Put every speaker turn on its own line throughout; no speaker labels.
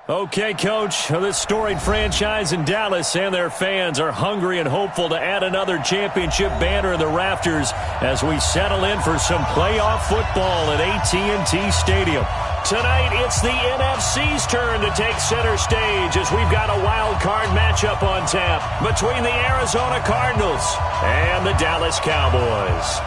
Okay, Coach, this storied franchise in Dallas and their fans are hungry and hopeful to add another championship banner in the rafters as we settle in for some playoff football at AT&T Stadium. Tonight, it's the NFC's turn to take center stage as we've got a wild card matchup on tap between the Arizona Cardinals and the Dallas Cowboys.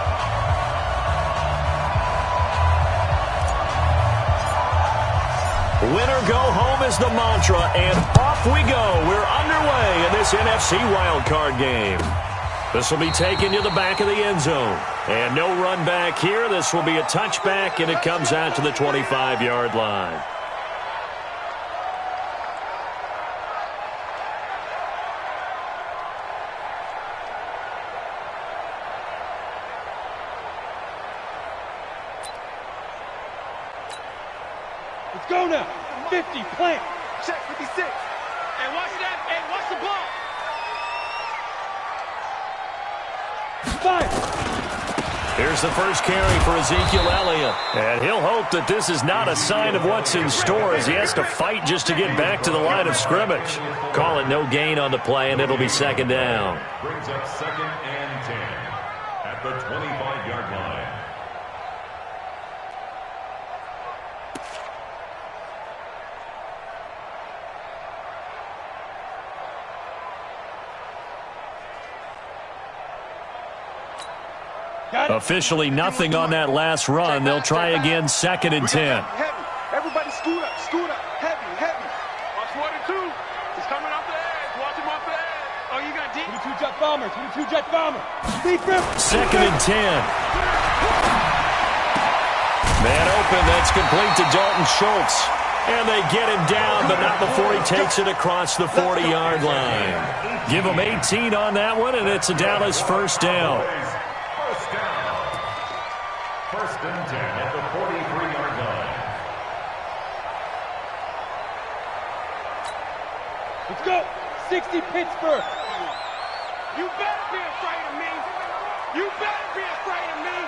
Winner go home is the mantra, and off we go. We're underway in this NFC wildcard game. This will be taken to the back of the end zone. And no run back here. This will be a touchback, and it comes out to the 25-yard line.
Let's go now. 50, plant.
Check 56. And watch that. And watch the ball.
Fire.
Here's the first carry for Ezekiel Elliott. And he'll hope that this is not a sign of what's in store as he has to fight just to get back to the line of scrimmage. Call it no gain on the play, and it'll be second down.
Brings up 2nd and 10 at the 25-yard line.
Officially nothing on that last run. They'll try again, 2nd and 10.
Heavy. Everybody scoot up. Scoot up. Heavy. Heavy. Watch 1 and 2. He's coming off the edge. Watch him off the edge. Oh, you got deep.
22 jet bomber. 22 jet bomber. Speed grip.
2nd and 10. Man open. That's complete to Dalton Schultz. And they get him down, but not before he takes it across the 40-yard line. Give him 18 on that one, and it's a Dallas first down.
1st and 10 at the 43-yard line.
Let's go. 60 Pittsburgh.
You better be afraid of me. You better be afraid of me.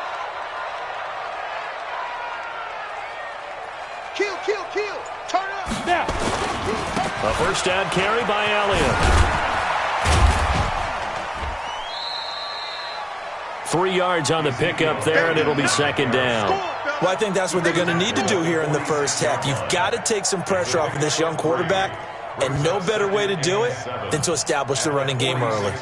Kill, kill, kill. Turn up.
Now.
A first down carry by Elliott. 3 yards on the pickup there, and it'll be second down.
Well, I think that's what they're going to need to do here in the first half. You've got to take some pressure off of this young quarterback, and no better way to do it than to establish the running game early.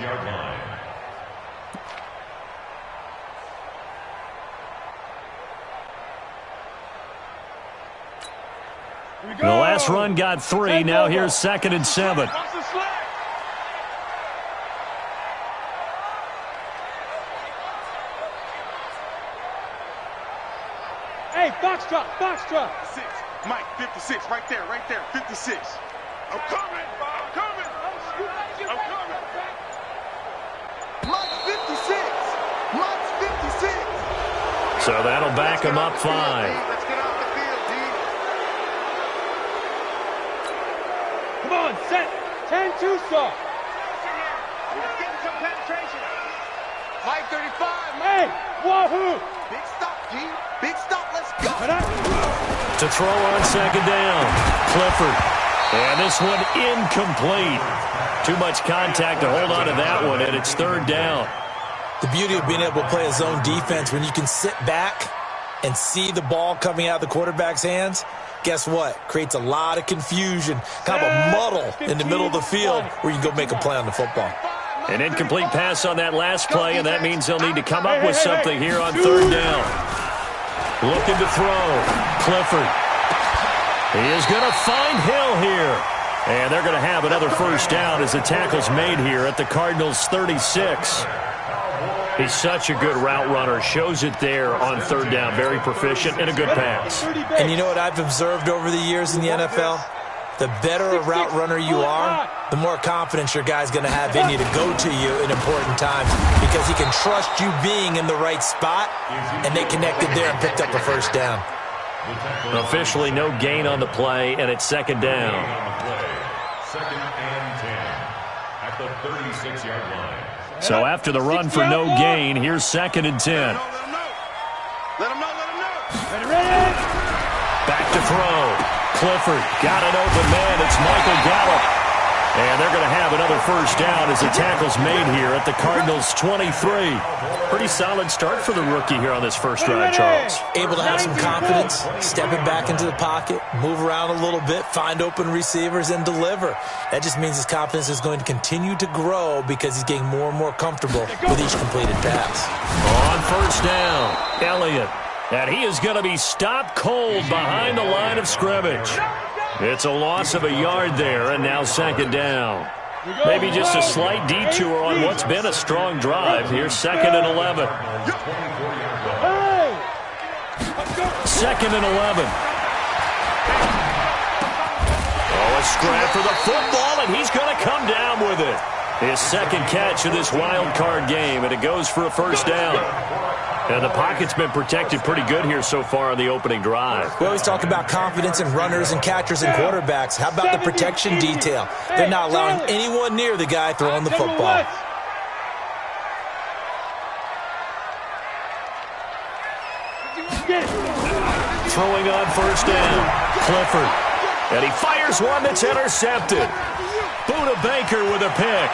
The last run got 3. Now here's 2nd and 7.
Hey, box drop, box drop.
6. Mike, 56, right there, 56. I'm coming, I'm coming. I'm coming. Mike, 56. Mike's 56.
So that'll back him up 5.
Let's get off the field, D.
Come on, set. 10-2 saw.
Let's get some penetration. Mike, 35.
Hey, wahoo.
Big stop, G. Big stop, let's go.
To throw on 2nd down, Clifford. And this one incomplete. Too much contact to hold on to that one, and it's 3rd down.
The beauty of being able to play a zone defense when you can sit back and see the ball coming out of the quarterback's hands, guess what? Creates a lot of confusion, kind of a muddle in the middle of the field where you can go make a play on the football.
An incomplete pass on that last play, and that means they'll need to come up with something here on 3rd down. Looking to throw. Clifford. He is going to find Hill here. And they're going to have another first down as the tackle's made here at the Cardinals' 36. He's such a good route runner. Shows it there on 3rd down. Very proficient and a good pass.
And you know what I've observed over the years in the NFL? The better a route runner you are, the more confidence your guy's going to have in you to go to you in important times because he can trust you being in the right spot, and they connected there and picked up a first down.
Officially no gain on the play, and it's 2nd down.
2nd and 10 at the 36-yard line.
So after the run for no gain, here's 2nd and 10.
Let him know. Let him know.
Ready, ready.
Back to throw. Clifford got an open man. It's Michael Gallup. And they're going to have another first down as the tackle's made here at the Cardinals' 23. Pretty solid start for the rookie here on this first drive, Charles.
Able to have some confidence, stepping back into the pocket, move around a little bit, find open receivers, and deliver. That just means his confidence is going to continue to grow because he's getting more and more comfortable with each completed pass.
On first down, Elliott. And he is going to be stopped cold behind the line of scrimmage. It's a loss of a yard there, and now second down. Maybe just a slight detour on what's been a strong drive. Here's 2nd and 11. 2nd and 11. Oh, a scrap for the football, and he's going to come down with it. His second catch of this wild card game, and it goes for a first down. And the pocket's been protected pretty good here so far on the opening drive.
We always talk about confidence in runners and catchers and quarterbacks. How about the protection detail? They're not allowing anyone near the guy throwing the football.
Throwing on first down, Clifford. And he fires one that's intercepted. Buda Baker with a pick.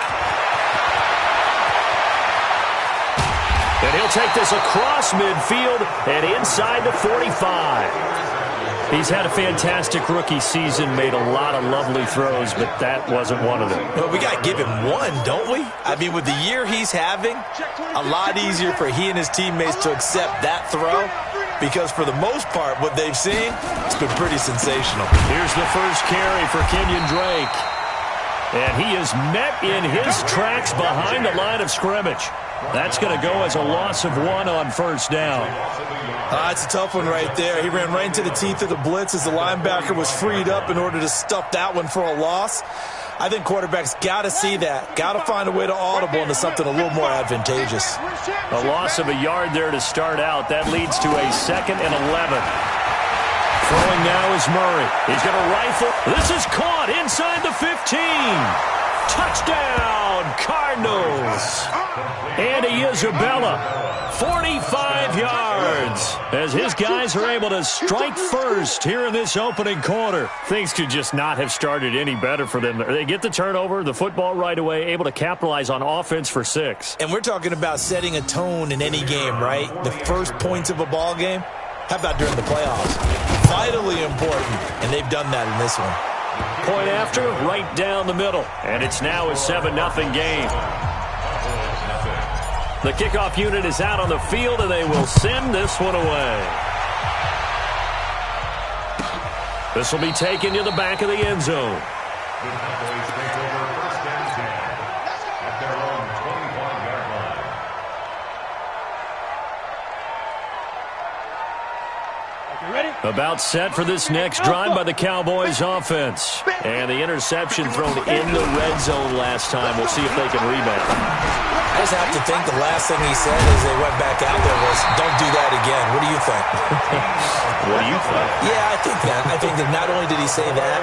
And he'll take this across midfield and inside the 45. He's had a fantastic rookie season, made a lot of lovely throws, but that wasn't one of them.
Well, we got to give him one, don't we? I mean, with the year he's having, a lot easier for he and his teammates to accept that throw because for the most part, what they've seen, it's been pretty sensational.
Here's the first carry for Kenyon Drake. And he is met in his tracks behind the line of scrimmage. That's going to go as a loss of 1 on first down.
It's a tough one right there. He ran right into the teeth of the blitz as the linebacker was freed up in order to stuff that one for a loss. I think quarterbacks got to see that. Got to find a way to audible into something a little more advantageous.
A loss of a yard there to start out. That leads to a 2nd and 11. Throwing now is Murray. He's going to rifle. This is caught inside the 15. Touchdown, Cardinals. Andy Isabella, 45 yards. As his guys are able to strike first here in this opening quarter. Things could just not have started any better for them. They get the turnover, the football right away, able to capitalize on offense for 6.
And we're talking about setting a tone in any game, right? The first points of a ball game. How about during the playoffs? Vitally important, and they've done that in this one.
Point after, right down the middle. And it's now a 7-0 game. The kickoff unit is out on the field, and they will send this one away. This will be taken to the back of the end zone.
The Cowboys take over first and 10 at their own 25-yard line.
About set for this next drive by the Cowboys offense. And the interception thrown in the red zone last time. We'll see if they can rebound.
I just have to think the last thing he said as they went back out there was, don't do that again. What do you think?
What do you think?
Yeah, I think that. I think that not only did he say that,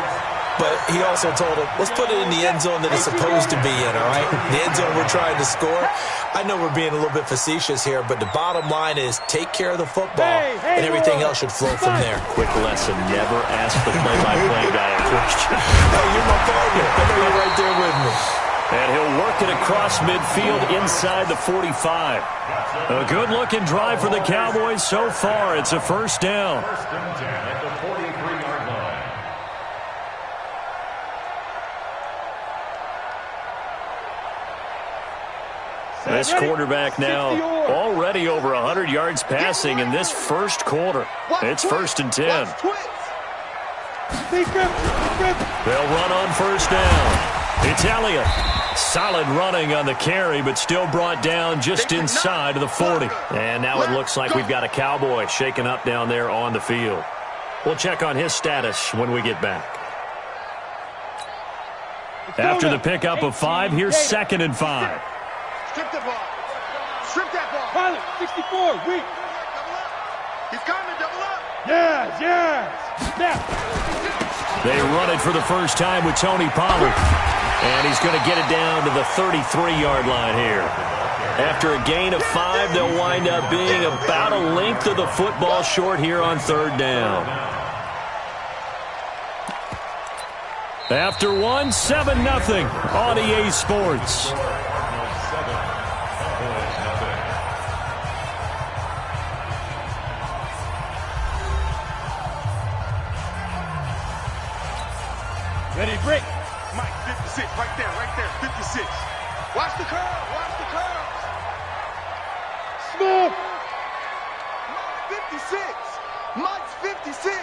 but he also told him, let's put it in the end zone that it's supposed to be in, all right? The end zone we're trying to score. I know we're being a little bit facetious here, but the bottom line is take care of the football, and everything else should flow from there.
Quick lesson, never ask the play-by-play guy a question.
Hey, you're my partner. I know you're right there with me.
And he'll work it across midfield inside the 45. A good-looking drive for the Cowboys so far. It's a first down.
First and 10 at the 43-yard line.
This quarterback now already over 100 yards passing in this first quarter. It's first and 10. They'll run on first down. It's Elliott. Solid running on the carry, but still brought down just inside of the 40. And now it looks like we've got a Cowboy shaken up down there on the field. We'll check on his status when we get back. After the pickup of 5, here's 2nd and 5.
Strip the ball. Strip that ball.
Pilot, 64, weak.
Double up. He's coming, double up.
Yes, yes. Snap.
They run it for the first time with Tony Pollard. And he's going to get it down to the 33-yard line here. After a gain of 5, they'll wind up being about a length of the football short here on third down. After one, 7-0 on EA Sports.
Ready, break.
Mike, 56, right there, 56. Watch the curve,
Smooth.
56. Mike's 56.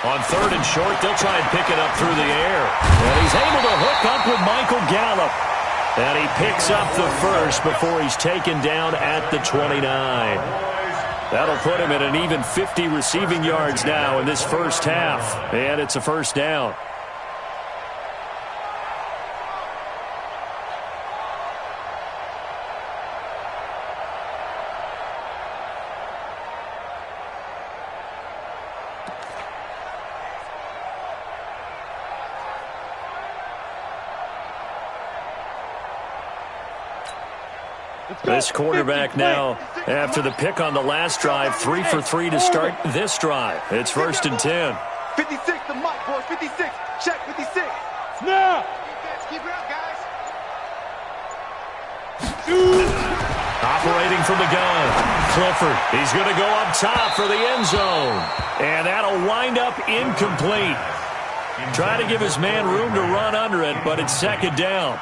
On third and short, they'll try and pick it up through the air. And he's able to hook up with Michael Gallup. And he picks up the first before he's taken down at the 29. That'll put him at an even 50 receiving yards now in this first half. And it's a first down. This quarterback now, after the pick on the last drive, 3 for 3 to start this drive. It's 1st and 10.
56 to Mike, boys, 56. Check, 56.
Snap.
Keep it up, guys.
Operating from the gun, Clifford. He's going to go up top for the end zone. And that'll wind up incomplete. Try to give his man room to run under it, but it's 2nd down.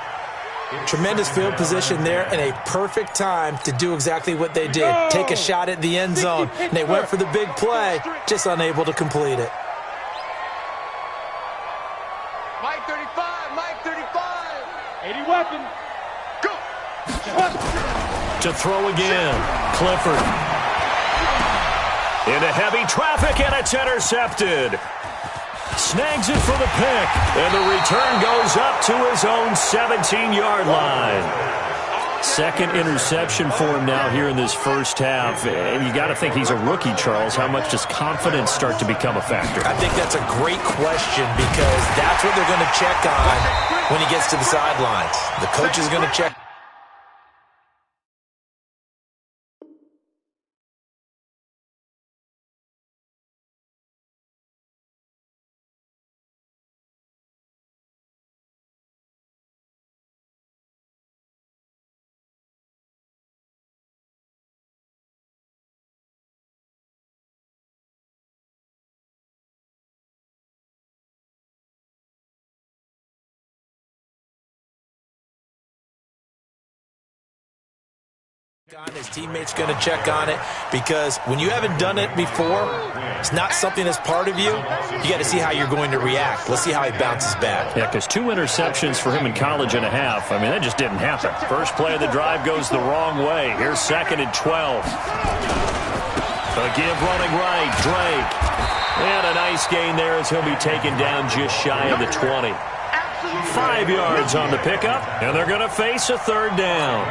Tremendous field position there and a perfect time to do exactly what they did. Take a shot at the end zone. And they went for the big play, just unable to complete it.
Mike 35, Mike 35.
80 weapon.
Go.
To throw again, Clifford. Into heavy traffic, and it's intercepted. Snags it for the pick, and the return goes up to his own 17-yard line. 2nd interception for him now here in this first half. And you got to think he's a rookie, Charles. How much does confidence start to become a factor?
I think that's a great question because that's what they're going to check on when he gets to the sidelines. The coach is going to check. His teammate's going to check on it because when you haven't done it before, it's not something that's part of you. You got to see how you're going to react. Let's see how he bounces back.
Yeah, because 2 interceptions for him in college and a half. I mean, that just didn't happen. First play of the drive goes the wrong way. Here's 2nd and 12. A give running right, Drake. And a nice gain there as he'll be taken down just shy of the 20. 5 yards on the pickup, and they're going to face a 3rd down.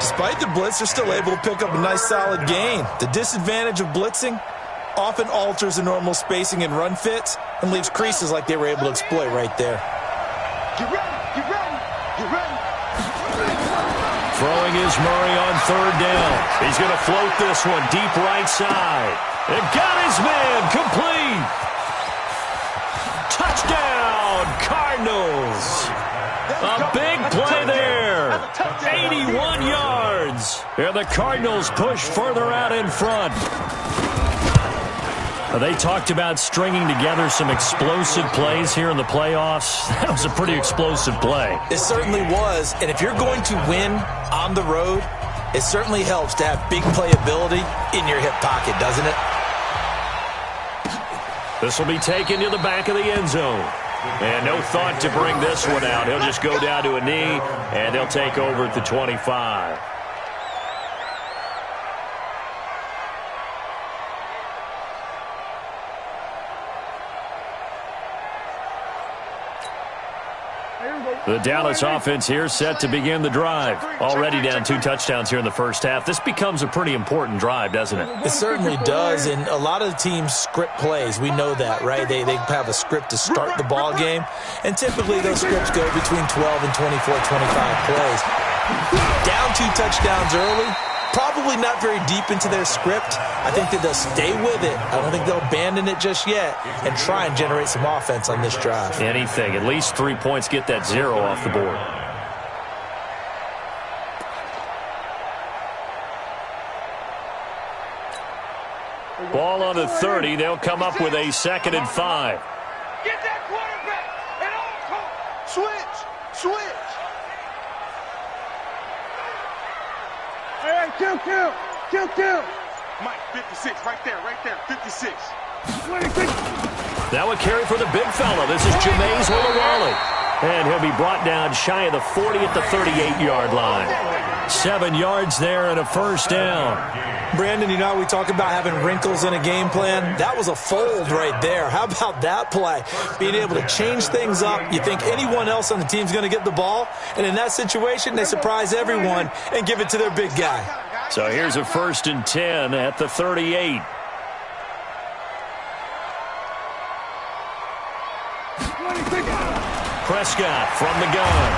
Despite the blitz, they're still able to pick up a nice solid gain. The disadvantage of blitzing often alters the normal spacing and run fits and leaves creases like they were able to exploit right there.
Get ready, get ready, get ready.
Throwing is Murray on 3rd down. He's going to float this one deep right side. And got his man complete. Touchdown, Cardinals. A big play there. 81 yards. And the Cardinals push further out in front. They talked about stringing together some explosive plays here in the playoffs. That was a pretty explosive play.
It certainly was. And if you're going to win on the road, it certainly helps to have big playability in your hip pocket, doesn't it?
This will be taken to the back of the end zone. And no thought to bring this one out. He'll just go down to a knee, and they'll take over at the 25. The Dallas offense here set to begin the drive. Already down 2 touchdowns here in the first half. This becomes a pretty important drive, doesn't it?
It certainly does, and a lot of the teams script plays. We know that, right? They have a script to start the ball game, and typically those scripts go between 12 and 24, 25 plays. Down 2 touchdowns early, probably not very deep into their script. I think that they'll stay with it. I don't think they'll abandon it just yet and try and generate some offense on this drive.
Anything. At least 3 points, get that 0 off the board. Ball on the 30. They'll come up with a 2nd and 5.
Get that quarterback and all switch.
Hey, kill.
Mike, 56, right there, 56.
26.
That would carry for the big fella. This is Jameis Olawale. And he'll be brought down shy of the 40 at the 38-yard line. 7 yards there and a first down.
Brandon, you know, we talk about having wrinkles in a game plan. That was a fold right there. How about that play? Being able to change things up. You think anyone else on the team's going to get the ball, and in that situation, they surprise everyone and give it to their big guy.
So here's a 1st and 10 at the 38. Prescott from the gun.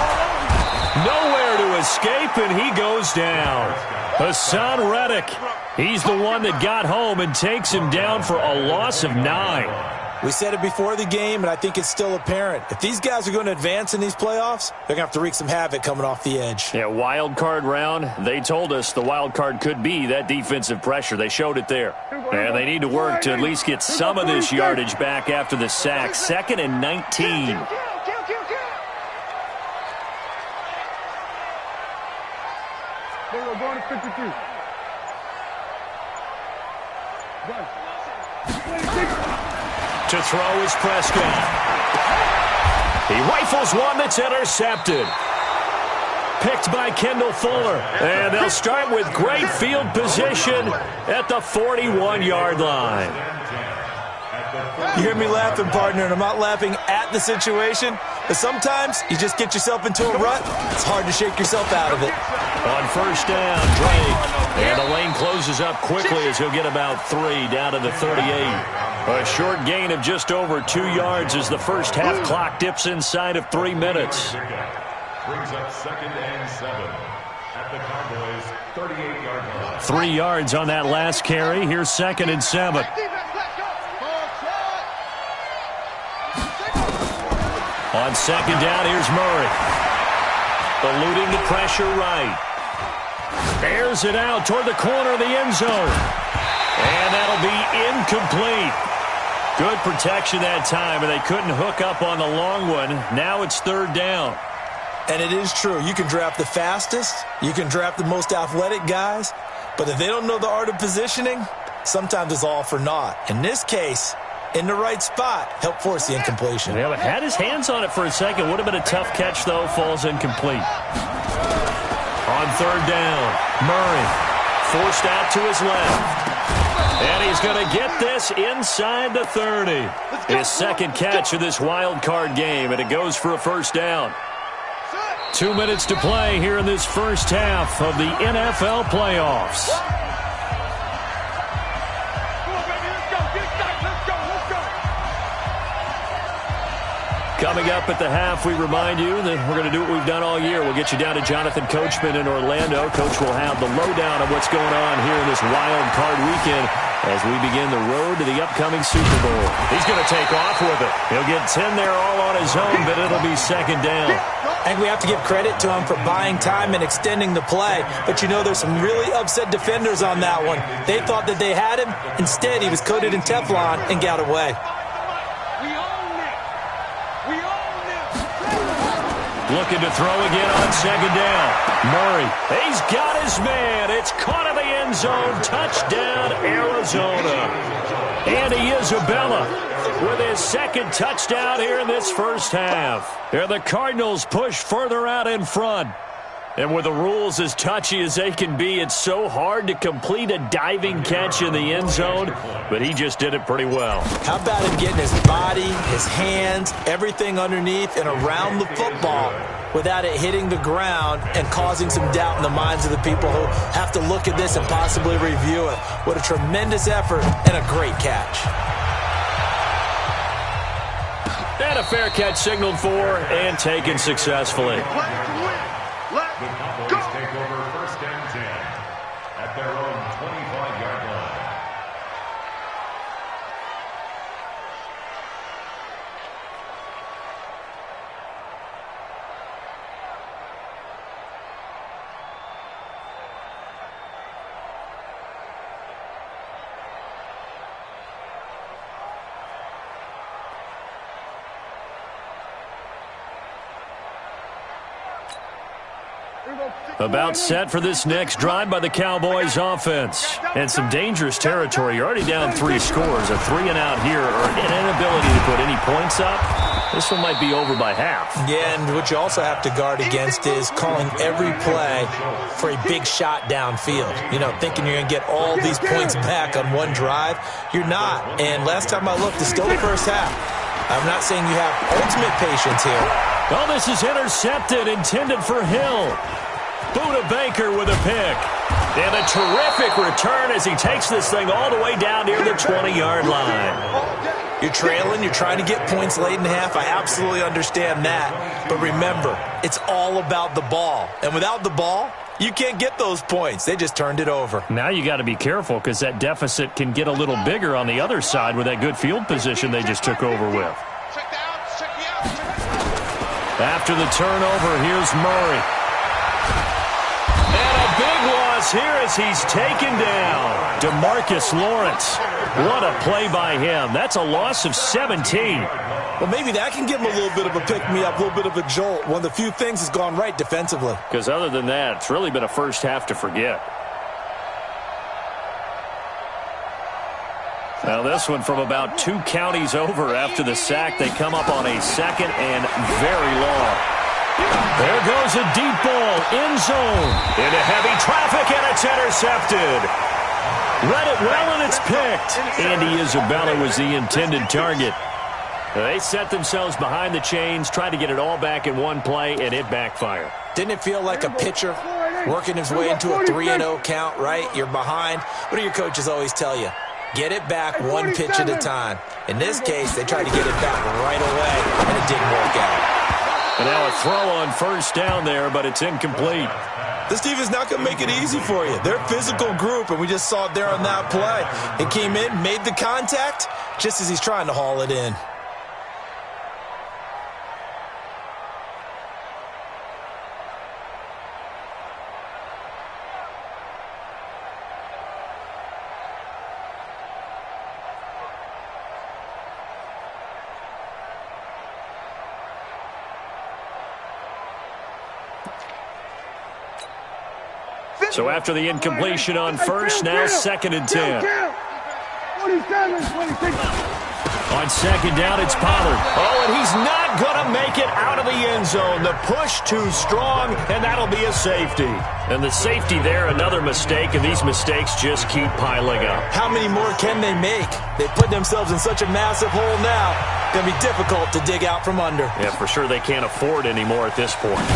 Nowhere to escape, and he goes down. Hassan Reddick, he's the one that got home and takes him down for a loss of 9.
We said it before the game, and I think it's still apparent. If these guys are going to advance in these playoffs, they're going to have to wreak some havoc coming off the edge.
Yeah, wild card round. They told us the wild card could be that defensive pressure. They showed it there. And they need to work to at least get some of this yardage back after the sack. 2nd and 19.
We're going to 53.
To throw is Prescott. He rifles one that's intercepted. Picked by Kendall Fuller. And they'll start with great field position at the 41-yard line.
You hear me laughing, partner, and I'm not laughing at the situation, but sometimes you just get yourself into a rut. It's hard to shake yourself out of it.
On 1st down, Drake. And the lane closes up quickly as he'll get about 3 down to the 38. A short gain of just over 2 yards as the first half clock dips inside of 3 minutes.
Brings up 2nd and 7 at the Cowboys' 38-yard line.
3 yards on that last carry. Here's 2nd and 7. On 2nd down, here's Murray. Eluding the pressure right. Airs it out toward the corner of the end zone. And that'll be incomplete. Good protection that time, and they couldn't hook up on the long one. Now it's 3rd down.
And it is true. You can draft the fastest. You can draft the most athletic guys. But if they don't know the art of positioning, sometimes it's all for naught. In this case, in the right spot, help force the incompletion.
Yeah, but had his hands on it for a second. Would have been a tough catch, though. Falls incomplete. On 3rd down, Murray forced out to his left. And he's going to get this inside the 30. His 2nd catch of this wild card game, and it goes for a 1st down. 2 minutes to play here in this first half of the NFL playoffs. Coming up at the half, we remind you that we're going to do what we've done all year. We'll get you down to Jonathan Coachman in Orlando. Coach will have the lowdown of what's going on here in this wild card weekend as we begin the road to the upcoming Super Bowl. He's going to take off with it. He'll get 10 there all on his own, but it'll be 2nd down.
I think we have to give credit to him for buying time and extending the play. But, you know, there's some really upset defenders on that one. They thought that they had him. Instead, he was coated in Teflon and got away.
Looking to throw again on 2nd down. Murray, he's got his man. It's caught in the end zone. Touchdown, Arizona. Andy Isabella with his 2nd touchdown here in this first half. And the Cardinals push further out in front. And with the rules as touchy as they can be, it's so hard to complete a diving catch in the end zone, but he just did it pretty well.
How about him getting his body, his hands, everything underneath and around the football without it hitting the ground and causing some doubt in the minds of the people who have to look at this and possibly review it. What a tremendous effort and a great catch.
And a fair catch signaled for and taken successfully.
The Cowboys take over 1st and 10 at
About set for this next drive by the Cowboys offense. And some dangerous territory. You're already down 3 scores. A 3-and-out here or an inability to put any points up. This one might be over by half.
Yeah, and what you also have to guard against is calling every play for a big shot downfield. You know, thinking you're going to get all these points back on one drive. You're not. And last time I looked, it's still the first half. I'm not saying you have ultimate patience here.
Oh, this is intercepted, intended for Hill. Buda Baker with a pick. And a terrific return as he takes this thing all the way down near the 20-yard line.
You're trailing. You're trying to get points late in half. I absolutely understand that. But remember, it's all about the ball. And without the ball, you can't get those points. They just turned it over.
Now you got to be careful because that deficit can get a little bigger on the other side with that good field position they just took over with. After the turnover, here's Murray. And a big loss here as he's taken down. DeMarcus Lawrence. What a play by him. That's a loss of 17.
Well, maybe that can give him a little bit of a pick-me-up, a little bit of a jolt. One of the few things has gone right defensively.
Because other than that, it's really been a first half to forget. Now this one from about 2 counties over after the sack. They come up on a 2nd and very long. There goes a deep ball, end zone, into heavy traffic, and it's intercepted. Read it well, and it's picked. Andy Isabella was the intended target. They set themselves behind the chains, tried to get it all back in one play, and it backfired.
Didn't it feel like a pitcher working his way into a 3-0 count, right? You're behind. What do your coaches always tell you? Get it back one pitch at a time. In this case, they tried to get it back right away, and it didn't work out.
And now a throw on first down there, but it's incomplete.
This defense not going to make it easy for you. They're a physical group, and we just saw it there on that play. It came in, made the contact, just as he's trying to haul it in.
So after the incompletion on first, now 2nd and 10. On 2nd down, it's Pollard. Oh, and he's not going to make it out of the end zone. The push too strong, and that'll be a safety. And the safety there, another mistake, and these mistakes just keep piling up.
How many more can they make? They put themselves in such a massive hole now. Going to be difficult to dig out from under.
Yeah, for sure they can't afford anymore at this point.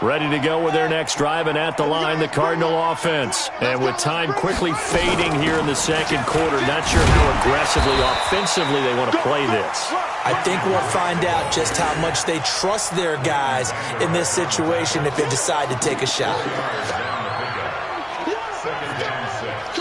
Ready to go with their next drive, and at the line, the Cardinal offense. And with time quickly fading here in the 2nd quarter, not sure how aggressively, offensively they want to play this.
I think we'll find out just how much they trust their guys in this situation if they decide to take a shot.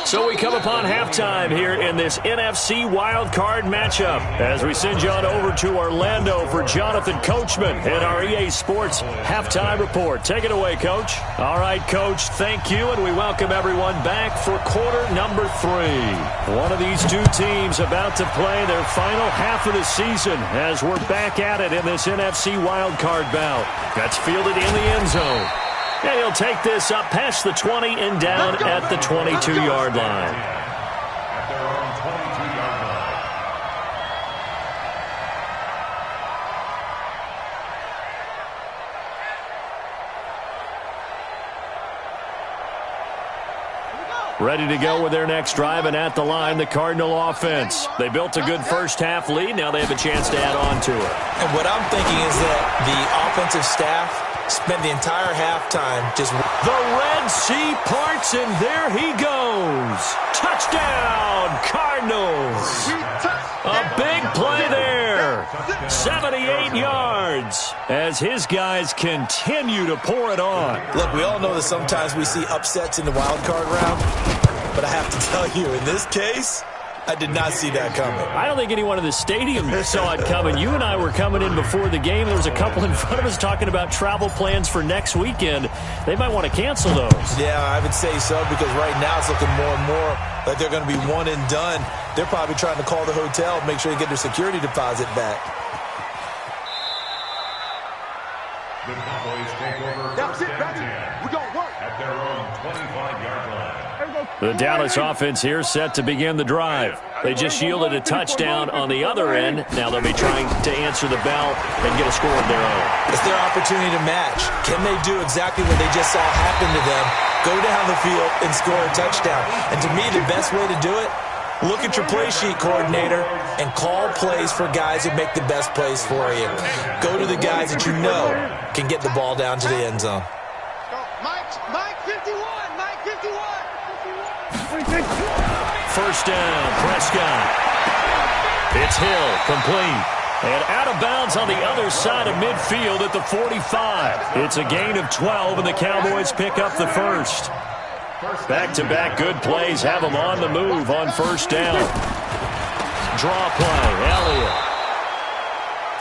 So we come upon halftime here in this NFC Wildcard matchup as we send you on over to Orlando for Jonathan Coachman in our EA Sports Halftime Report. Take it away, Coach. All right, Coach, thank you, and we welcome everyone back for quarter number 3. One of these two teams about to play their final half of the season as we're back at it in this NFC Wildcard bout. That's fielded in the end zone. And he'll take this up past the 20 and down at the 22-yard line.
At their own 22-yard line.
Ready to go with their next drive, and at the line, the Cardinal offense. They built a good first half lead. Now they have a chance to add on to it.
And what I'm thinking is that the offensive staff spent the entire halftime just...
The Red Sea parts, and there he goes. Touchdown, Cardinals. A big play there. 78 yards as his guys continue to pour it on.
Look, we all know that sometimes we see upsets in the wild card round, but I have to tell you, in this case, I did not see that coming.
I don't think anyone in the stadium saw it coming. You and I were coming in before the game. There was a couple in front of us talking about travel plans for next weekend. They might want to cancel those.
Yeah, I would say so, because right now it's looking more and more like they're going to be one and done. They're probably trying to call the hotel, make sure they get their security deposit back.
The Cowboys take over
That's
first
it,
and
baby.
10
We're going to work.
at their own 25-yard line.
The Dallas offense here set to begin the drive. They just yielded a touchdown on the other end. Now they'll be trying to answer the bell and get a score of their own.
It's their opportunity to match. Can they do exactly what they just saw happen to them? Go down the field and score a touchdown. And to me, the best way to do it, look at your play sheet, coordinator, and call plays for guys who make the best plays for you. Go to the guys that you know can get the ball down to the end zone.
Mike 51. Mike 51.
First down, Prescott. It's Hill, complete. And out of bounds on the other side of midfield at the 45. It's a gain of 12, and the Cowboys pick up the first. Back-to-back good plays have them on the move on first down. Draw play, Elliott.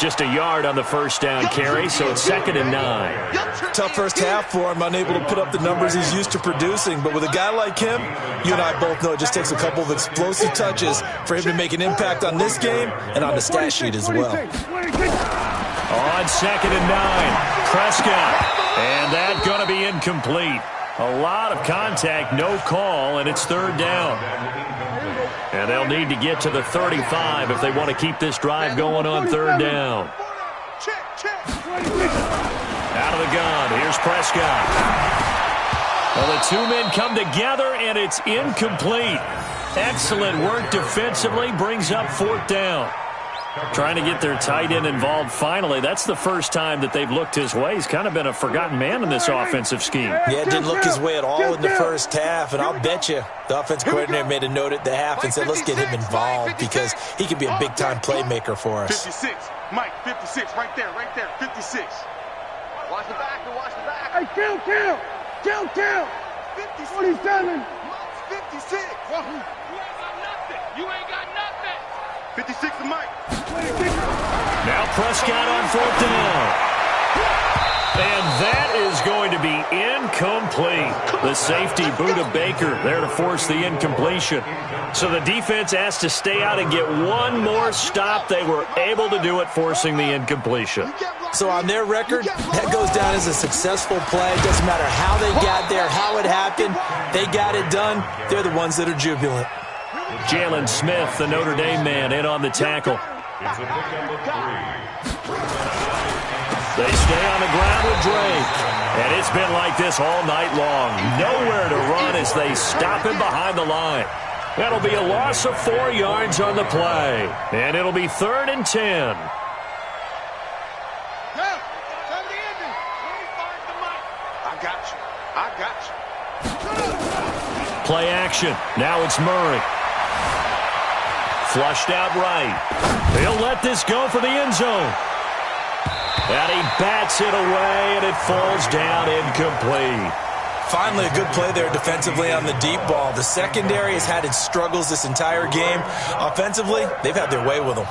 Just a yard on the first down carry, so it's 2nd and 9.
Tough first half for him, unable to put up the numbers he's used to producing. But with a guy like him, you and I both know it just takes a couple of explosive touches for him to make an impact on this game and on the stat sheet as well.
On 2nd and 9, Prescott. And that's going to be incomplete. A lot of contact, no call, and it's 3rd down. And they'll need to get to the 35 if they want to keep this drive going on 3rd down. Out of the gun, here's Prescott. Well, the two men come together, and it's incomplete. Excellent work defensively, brings up 4th down. Trying to get their tight end involved finally. That's the first time that they've looked his way. He's kind of been a forgotten man in this offensive scheme.
Yeah, it didn't look his way at all in the first half, and I'll bet you the offensive coordinator made a note at the half and said, let's get him involved because he can be a big-time playmaker for us.
56. Mike, 56. Right there. 56. Watch the back.
Hey, count.
57.
47.
56. You ain't got nothing. 56 to Mike.
Now Prescott on 4th down. And that is going to be incomplete. The safety, Buda Baker, there to force the incompletion. So the defense has to stay out and get one more stop. They were able to do it, forcing the incompletion.
So on their record, that goes down as a successful play. It doesn't matter how they got there, how it happened. They got it done. They're the ones that are jubilant.
Jalen Smith, the Notre Dame man, in on the tackle.
It's a pickup of 3.
They stay on the ground with Drake. And it's been like this all night long. Nowhere to run as they stop him behind the line. That'll be a loss of 4 yards on the play. And it'll be 3rd and 10.
I got you.
Play action. Now it's Murray. Flushed out right. He'll let this go for the end zone. And he bats it away, and it falls down incomplete.
Finally, a good play there defensively on the deep ball. The secondary has had its struggles this entire game. Offensively, they've had their way with them.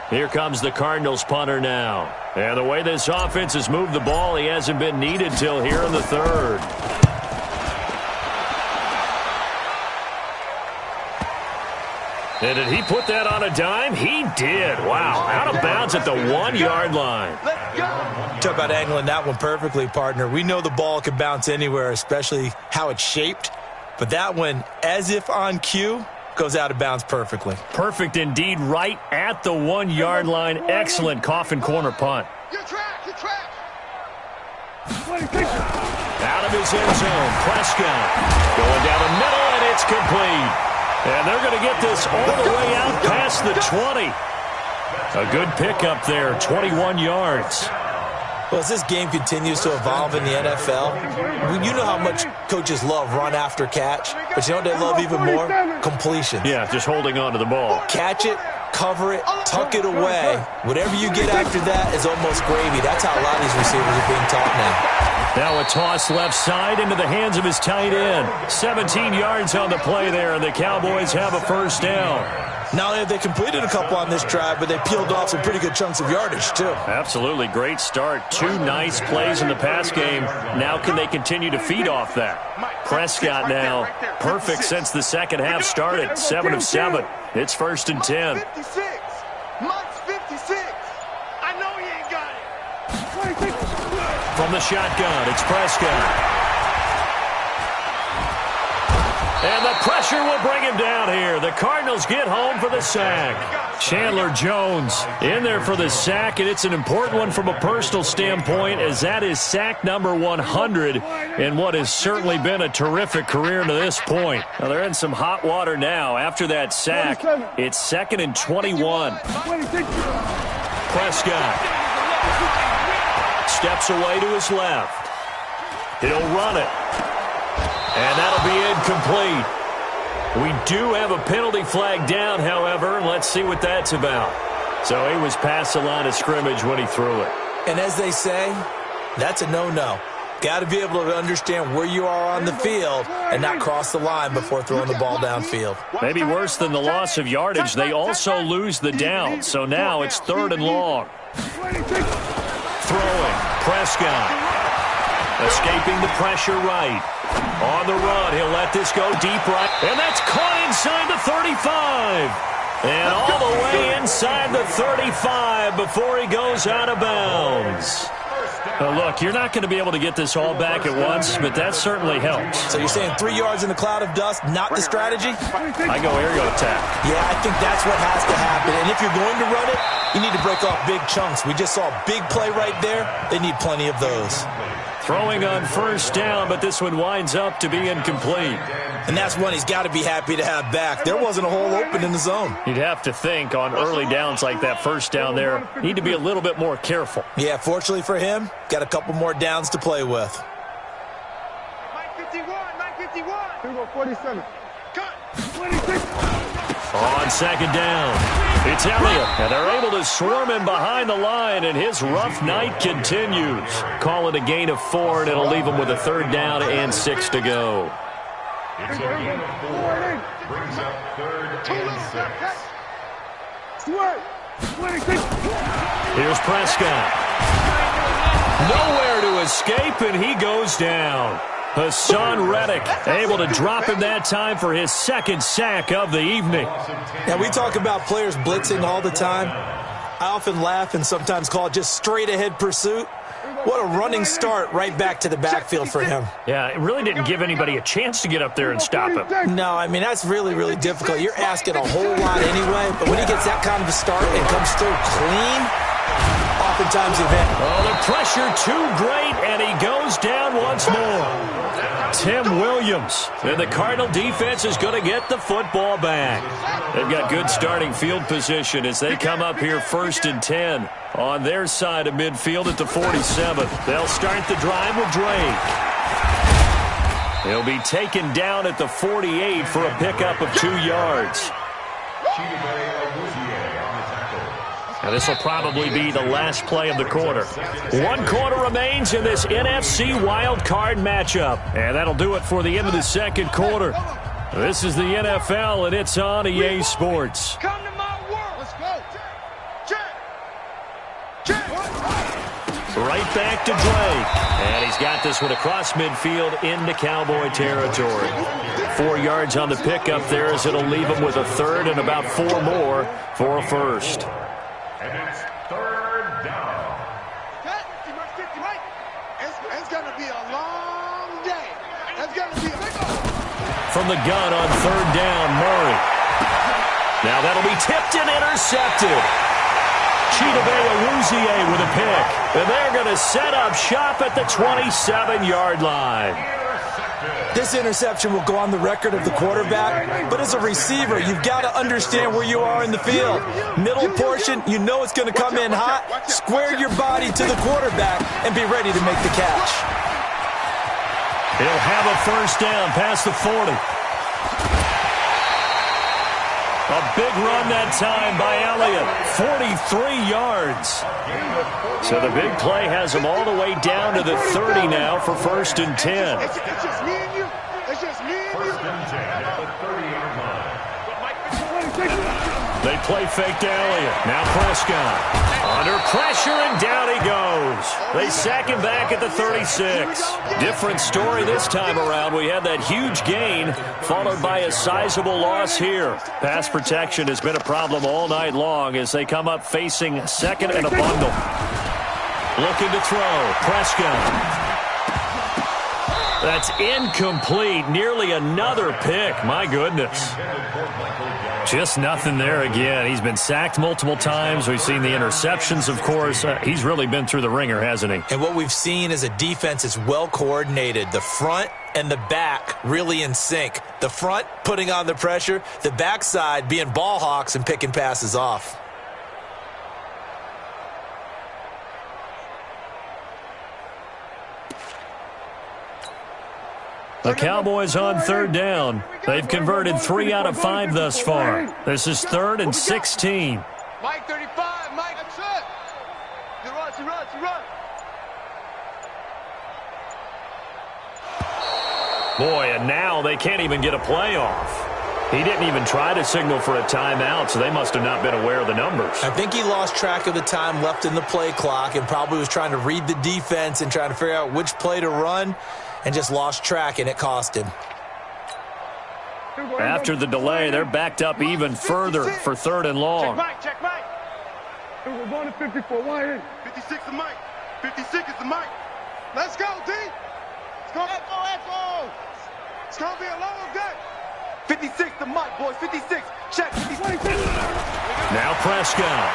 Here comes the Cardinals punter now. And the way this offense has moved the ball, he hasn't been needed till here in the 3rd. And did he put that on a dime? He did. Wow. Out of bounds at the 1-yard line.
Talk about angling that one perfectly, partner. We know the ball can bounce anywhere, especially how it's shaped. But that one, as if on cue, goes out of bounds perfectly.
Perfect indeed, right at the 1-yard line. Excellent coffin corner punt.
Your track.
Out of his end zone, Prescott going down the middle, and it's complete. And they're going to get this all the way out past the 20. A good pickup there, 21 yards.
Well, as this game continues to evolve in the NFL, you know how much coaches love run after catch, but you know what they love even more? Completions.
Yeah, just holding on to the ball.
Catch it, cover it, tuck it away. Whatever you get after that is almost gravy. That's how a lot of these receivers are being taught now.
Now a toss left side into the hands of his tight end. 17 yards on the play there, and the Cowboys have a first down.
Not only have they completed a couple on this drive, but they peeled off some pretty good chunks of yardage, too.
Absolutely great start. 2 nice plays in the pass game. Now can they continue to feed off that? Prescott now perfect since the second half started. 7 of 7. It's 1st and 10.
56. Mike's 56. I know he ain't got it.
From the shotgun, it's Prescott. And the pressure will bring him down here. The Cardinals get home for the sack. Chandler Jones in there for the sack, and it's an important one from a personal standpoint, as that is sack number 100 in what has certainly been a terrific career to this point. Now, they're in some hot water now. After that sack, it's 2nd and 21. Prescott steps away to his left. He'll run it. And that'll be incomplete. We do have a penalty flag down, however. Let's see what that's about. So he was past the line of scrimmage when he threw it.
And as they say, that's a no-no. Got to be able to understand where you are on the field and not cross the line before throwing the ball downfield.
Maybe worse than the loss of yardage, they also lose the down. So now it's 3rd and long. Throwing, Prescott. Escaping the pressure right. On the run, he'll let this go deep right. And that's caught inside the 35. And all the way inside the 35 before he goes out of bounds. Look, you're not going to be able to get this all back at once, but that certainly helps.
So you're saying 3 yards in a cloud of dust, not the strategy?
I go aerial attack.
Yeah, I think that's what has to happen. And if you're going to run it, you need to break off big chunks. We just saw a big play right there. They need plenty of those.
Throwing on 1st down, but this one winds up to be incomplete.
And that's one he's got to be happy to have back. There wasn't a hole open in the zone.
You'd have to think on early downs like that 1st down there, need to be a little bit more careful.
Yeah, fortunately for him, got a couple more downs to play with.
Mike 51, Mike 51.
Here we go, 47.
Cut.
26.
On 2nd down, it's Elliott, and they're able to swarm him behind the line, and his rough night continues. Call it a gain of 4, and it'll leave him with a 3rd down and 6 to go.
It's a gain of 4. Brings up 3rd and 6.
26.
Here's Prescott. Nowhere to escape, and he goes down. Hassan Reddick able to drop him that time for his 2nd sack of the evening.
Now, we talk about players blitzing all the time. I often laugh and sometimes call it just straight-ahead pursuit. What a running start right back to the backfield for him.
Yeah, it really didn't give anybody a chance to get up there and stop him.
No, I mean, that's really, really difficult. You're asking a whole lot anyway, but when he gets that kind of a start and comes through clean, oftentimes event.
Oh, the pressure too great, and he goes down once more. Tim Williams, and the Cardinal defense is going to get the football back. They've got good starting field position as they come up here 1st and 10 on their side of midfield at the 47. They'll start the drive with Drake. He'll be taken down at the 48 for a pickup of 2 yards. Now, this will probably be the last play of the quarter. 1 quarter remains in this NFC Wildcard matchup. And that'll do it for the end of the 2nd quarter. This is the NFL, and it's on EA Sports.
Come to my world. Let's go. Check.
Right back to Drake. And he's got this one across midfield into Cowboy territory. 4 yards on the pickup there as it'll leave him with a 3rd and about 4 more for a 1st.
And it's 3rd down.
It's going to be a long day. It's going to be a big one.
From the gun on 3rd down, Murray. Now that'll be tipped and intercepted. Chidobe with a pick. And they're going to set up shop at the 27-yard line.
This interception will go on the record of the quarterback, but as a receiver, you've got to understand where you are in the field. Middle portion, you know it's going to come in hot. Square your body to the quarterback and be ready to make the catch.
He'll have a 1st down past the 40. A big run that time by Elliott. 43 yards. So the big play has him all the way down to the 30 now for 1st and 10.
It's just me and you. It's just me and you.
1st and 10 at the 30-yard line.
They play fake to Elliott. Now Prescott. Under pressure, and down he goes. They sack him back at the 36. Different story this time around. We had that huge gain, followed by a sizable loss here. Pass protection has been a problem all night long as they come up facing 2nd and a bundle. Looking to throw. Prescott. That's incomplete. Nearly another pick. My goodness. Just nothing there again. He's been sacked multiple times. We've seen the interceptions, of course. He's really been through the ringer, hasn't he?
And what we've seen is a defense that's well coordinated. The front and the back really in sync. The front putting on the pressure. The backside being ball hawks and picking passes off.
The Cowboys on 3rd down. They've converted 3 out of 5 thus far. This is 3rd and 16.
Mike 35, Mike, that's it. He runs.
Boy, and now they can't even get a play off. He didn't even try to signal for a timeout, so they must have not been aware of the numbers.
I think he lost track of the time left in the play clock and probably was trying to read the defense and trying to figure out which play to run and just lost track, and it cost him.
After the delay, they're backed up even further for 3rd and long.
Check Mike.
We're going to 54. Why in?
56 is Mike. 56 is the Mike.
Let's go, D. It's going to go. It's going to be a long day.
56 to Mike, boys. 56. Check. 56.
Now Prescott.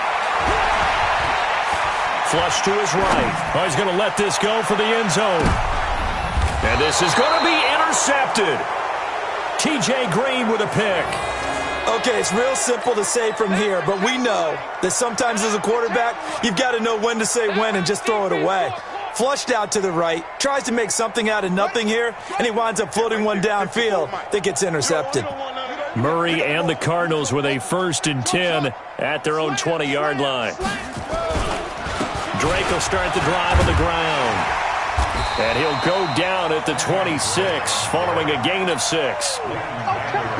Flush to his right. Oh, he's going to let this go for the end zone. And this is going to be intercepted. T.J. Green with a pick.
Okay, it's real simple to say from here, but we know that sometimes as a quarterback, you've got to know when to say when and just throw it away. Flushed out to the right, tries to make something out of nothing here, and he winds up floating one downfield that gets intercepted.
Murray and the Cardinals with a 1st and 10 at their own 20-yard line. Drake will start the drive on the ground. And he'll go down at the 26 following a gain of 6.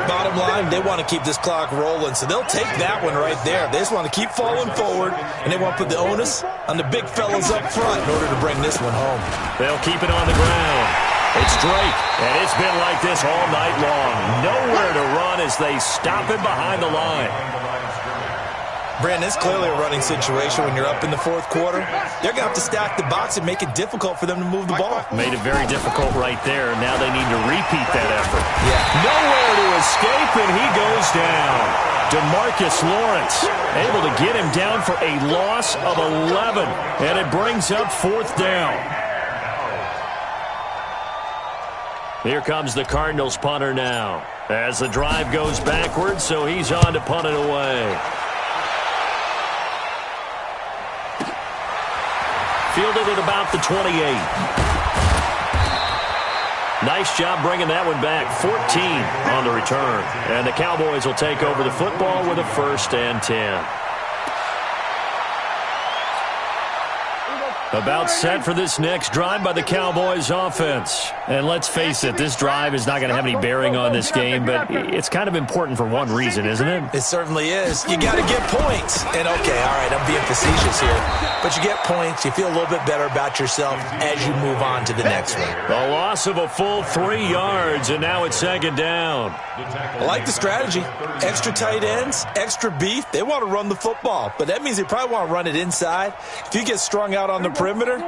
Bottom line, they want to keep this clock rolling, so they'll take that one right there. They just want to keep falling forward, and they want to put the onus on the big fellas up front in order to bring this one home.
They'll keep it on the ground. It's Drake, and it's been like this all night long. Nowhere to run as they stop him behind the line.
Brandon, it's clearly a running situation when you're up in the 4th quarter. They're going to have to stack the box and make it difficult for them to move the ball.
Made it very difficult right there. Now they need to repeat that effort. Yeah. Nowhere to escape, and he goes down. DeMarcus Lawrence able to get him down for a loss of 11, and it brings up 4th down. Here comes the Cardinals punter now as the drive goes backwards, so he's on to punt it away. Fielded at about the 28. Nice job bringing that one back. 14 on the return. And the Cowboys will take over the football with a 1st and 10. About set for this next drive by the Cowboys offense. And let's face it, this drive is not going to have any bearing on this game, but it's kind of important for one reason, isn't it?
It certainly is. You got to get points. And okay, all right, I'm being facetious here. But you get points, you feel a little bit better about yourself as you move on to the next one.
A loss of a full 3 yards, and now it's 2nd down.
I like the strategy. Extra tight ends, extra beef. They want to run the football, but that means they probably want to run it inside. If you get strung out on the perimeter,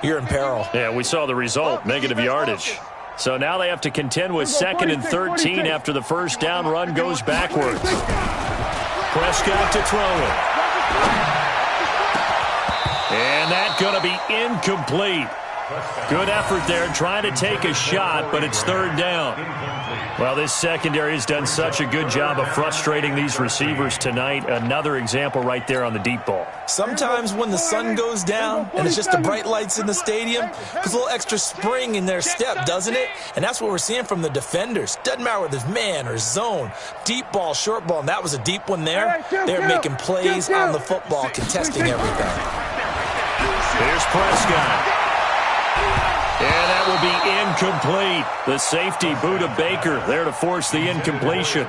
you're in peril.
Yeah, we saw the result, negative yardage. So now they have to contend with 2nd and 13 after the 1st down run goes backwards. Prescott to throw it. And that's going to be incomplete. Good effort there, trying to take a shot, but it's third down. Well, this secondary has done such a good job of frustrating these receivers tonight. Another example right there on the deep ball.
Sometimes when the sun goes down and it's just the bright lights in the stadium, there's a little extra spring in their step, doesn't it? And that's what we're seeing from the defenders. Doesn't matter whether it's man or zone, deep ball, short ball, and that was a deep one there. They're making plays on the football, contesting everything.
Here's Prescott. And that will be incomplete. The safety, Buda Baker, there to force the incompletion.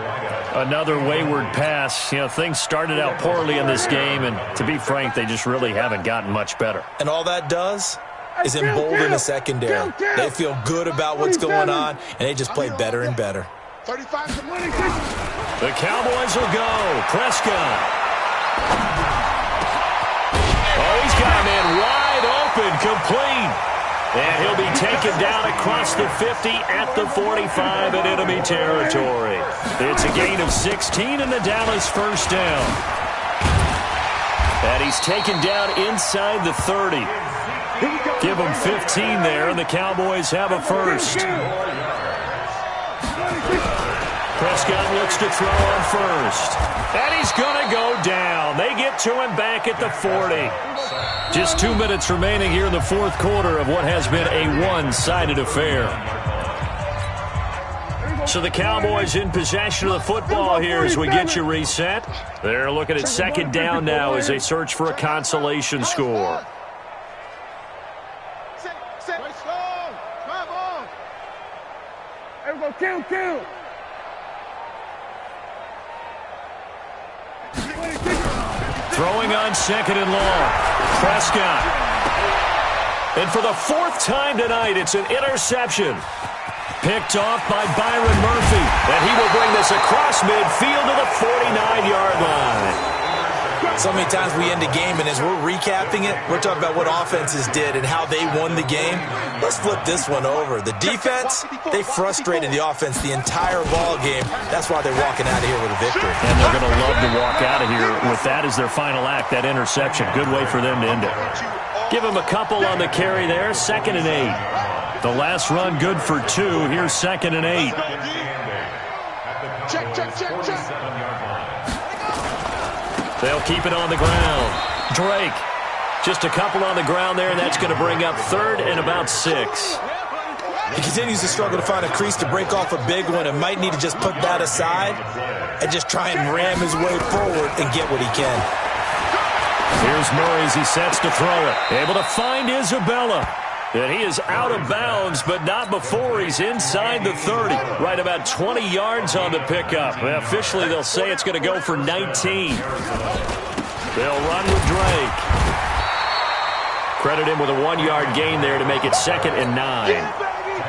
Another wayward pass. You know, things started out poorly in this game, and to be frank, they just really haven't gotten much better.
And all that does is embolden the secondary. They feel good about what's going on, and they just play better and better.
The Cowboys will go. Prescott. Oh, he's got a man wide open, complete. And he'll be taken down across the 50 at the 45 in enemy territory. It's a gain of 16 and the Dallas first down. And he's taken down inside the 30. Give him 15 there, and the Cowboys have a first. Prescott looks to throw on first. And he's going to go down. They get to him back at the 40. Just 2 minutes remaining here in the fourth quarter of what has been a one-sided affair. So the Cowboys in possession of the football here as we get you reset. They're looking at second down now as they search for a consolation score.
Kill.
Throwing on second and long. Prescott. And for the fourth time tonight, it's an interception. Picked off by Byron Murphy. And he will bring this across midfield to the 49-yard line.
So many times we end a game, and as we're recapping it, we're talking about what offenses did and how they won the game. Let's flip this one over. The defense, they frustrated the offense the entire ball game. That's why they're walking out of here with a victory.
And they're going to love to walk out of here with that as their final act, that interception. Good way for them to end it. Give them a couple on the carry there, 2nd and 8. The last run good for 2. Here's 2nd and 8.
Check.
They'll keep it on the ground. Drake, just a couple on the ground there, and that's going to bring up 3rd and about 6.
He continues to struggle to find a crease to break off a big one and might need to just put that aside and just try and ram his way forward and get what he can.
Here's Murray as he sets to throw it. Able to find Isabella. And he is out of bounds, but not before he's inside the 30. Right about 20 yards on the pickup. Well, officially, they'll say it's going to go for 19. They'll run with Drake. Credit him with a 1-yard gain there to make it 2nd and 9.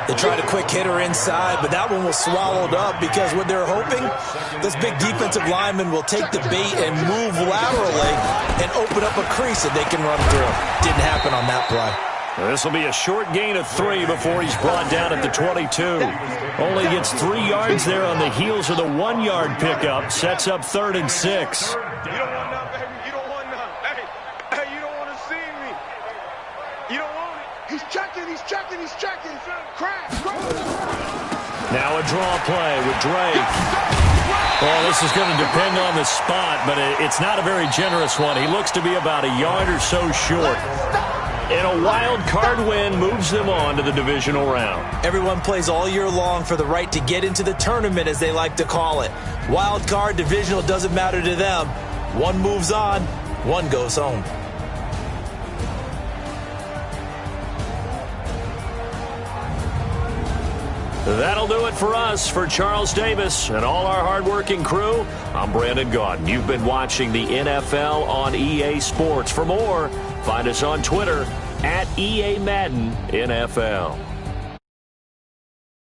They tried a quick hitter inside, but that one was swallowed up because what they're hoping, this big defensive lineman will take the bait and move laterally and open up a crease that they can run through. Didn't happen on that play.
This will be a short gain of 3 before he's brought down at the 22. Only gets 3 yards there on the heels of the 1-yard pickup. Sets up 3rd and 6.
You don't want none, baby. You don't want none. Hey, you don't want to see me. You don't want it.
He's checking. Crash.
Now a draw play with Drake. Well, this is going to depend on the spot, but it's not a very generous one. He looks to be about a yard or so short. And a wild card win moves them on to the divisional round.
Everyone plays all year long for the right to get into the tournament, as they like to call it. Wild card, divisional, doesn't matter to them. One moves on, one goes home.
That'll do it for us. For Charles Davis and all our hardworking crew, I'm Brandon Gaudin. You've been watching the NFL on EA Sports. For more, find us on Twitter @EA Madden NFL.